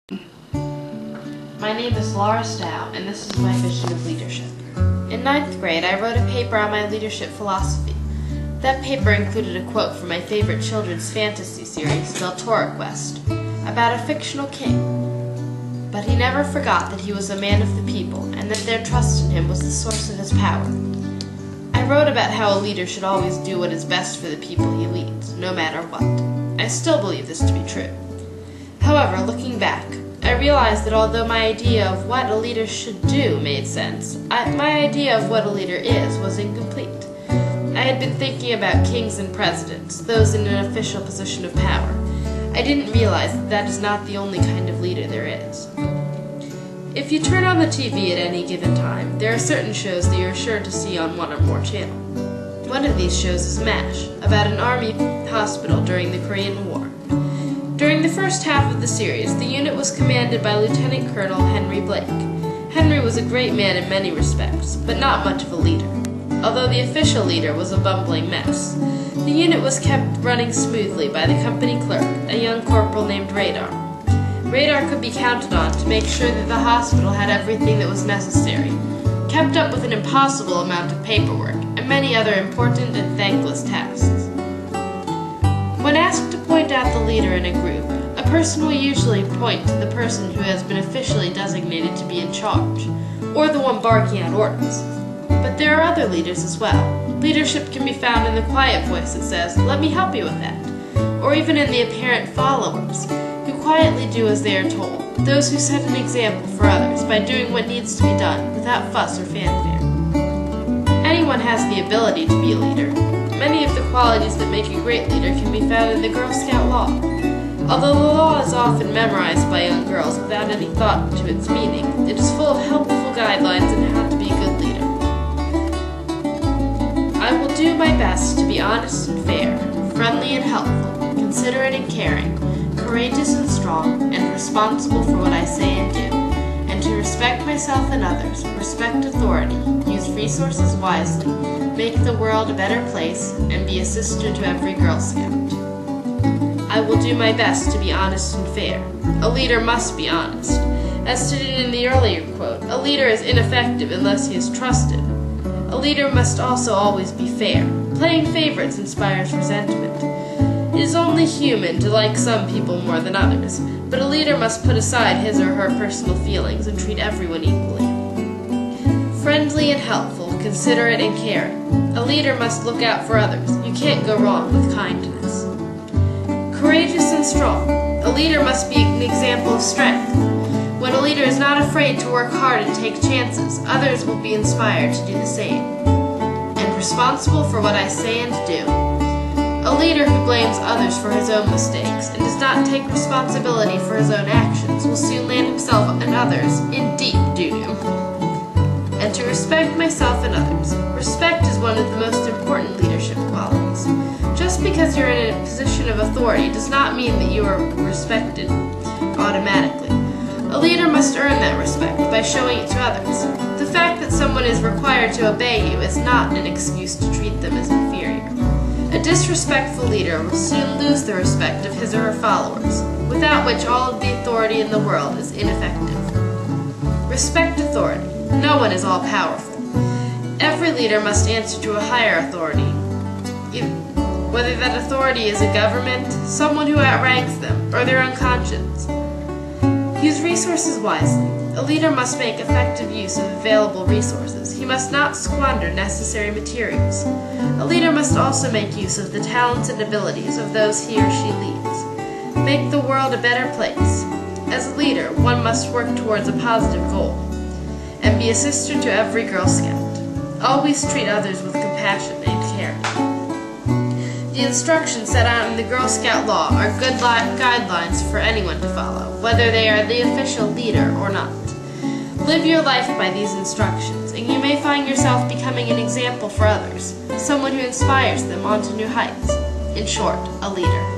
My name is Laura Stow, and this is my vision of leadership. In 9th grade, I wrote a paper on my leadership philosophy. That paper included a quote from my favorite children's fantasy series, Del Toro Quest, about a fictional king. But he never forgot that he was a man of the people, and that their trust in him was the source of his power. I wrote about how a leader should always do what is best for the people he leads, no matter what. I still believe this to be true. However, looking back, I realized that although my idea of what a leader should do made sense, my idea of what a leader is was incomplete. I had been thinking about kings and presidents, those in an official position of power. I didn't realize that that is not the only kind of leader there is. If you turn on the TV at any given time, there are certain shows that you're sure to see on one or more channels. One of these shows is MASH, about an army hospital during the Korean War. During the first half of the series, the unit was commanded by Lieutenant Colonel Henry Blake. Henry was a great man in many respects, but not much of a leader. Although the official leader was a bumbling mess, the unit was kept running smoothly by the company clerk, a young corporal named Radar. Radar could be counted on to make sure that the hospital had everything that was necessary, kept up with an impossible amount of paperwork, and many other important and thankless tasks. When asked to point out the leader in a group, a person will usually point to the person who has been officially designated to be in charge, or the one barking out orders. But there are other leaders as well. Leadership can be found in the quiet voice that says, "Let me help you with that," or even in the apparent followers, who quietly do as they are told, those who set an example for others by doing what needs to be done without fuss or fanfare. Anyone has the ability to be a leader. Many of the qualities that make a great leader can be found in the Girl Scout law. Although the law is often memorized by young girls without any thought to its meaning, it is full of helpful guidelines on how to be a good leader. I will do my best to be honest and fair, friendly and helpful, considerate and caring, courageous and strong, and responsible for what I say and do, and to respect myself and others, respect authority, use resources wisely, make the world a better place, and be a sister to every Girl Scout. I will do my best to be honest and fair. A leader must be honest. As stated in the earlier quote, a leader is ineffective unless he is trusted. A leader must also always be fair. Playing favorites inspires resentment. It is only human to like some people more than others, but a leader must put aside his or her personal feelings and treat everyone equally. Friendly and helpful, considerate and caring. A leader must look out for others. You can't go wrong with kindness. Courageous and strong. A leader must be an example of strength. When a leader is not afraid to work hard and take chances, others will be inspired to do the same. And responsible for what I say and do. A leader who blames others for his own mistakes and does not take responsibility for his own actions will soon land himself and others in deep doo-doo. And to respect myself and others. Respect is one of the most important leadership qualities. Just because you're in a position of authority does not mean that you are respected automatically. A leader must earn that respect by showing it to others. The fact that someone is required to obey you is not an excuse to treat them as inferior. A disrespectful leader will soon lose the respect of his or her followers, without which all of the authority in the world is ineffective. Respect authority. No one is all-powerful. Every leader must answer to a higher authority, whether that authority is a government, someone who outranks them, or their own conscience. Use resources wisely. A leader must make effective use of available resources. He must not squander necessary materials. A leader must also make use of the talents and abilities of those he or she leads. Make the world a better place. As a leader, one must work towards a positive goal, and be a sister to every Girl Scout. Always treat others with compassion and care. The instructions set out in the Girl Scout law are good guidelines for anyone to follow, whether they are the official leader or not. Live your life by these instructions, and you may find yourself becoming an example for others, someone who inspires them onto new heights. In short, a leader.